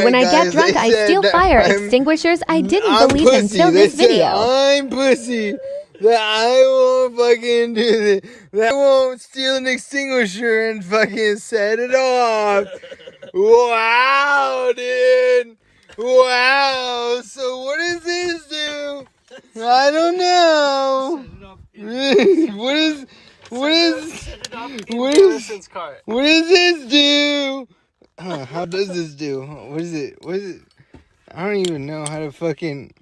When I get drunk, I steal fire extinguishers. I didn't believe until this video. I'm pussy. That I won't fucking do this. That I won't steal an extinguisher and fucking set it off. Wow, dude. Wow. So what does this do? I don't know. What does this do? How does this do? What is it? I don't even know how to fucking...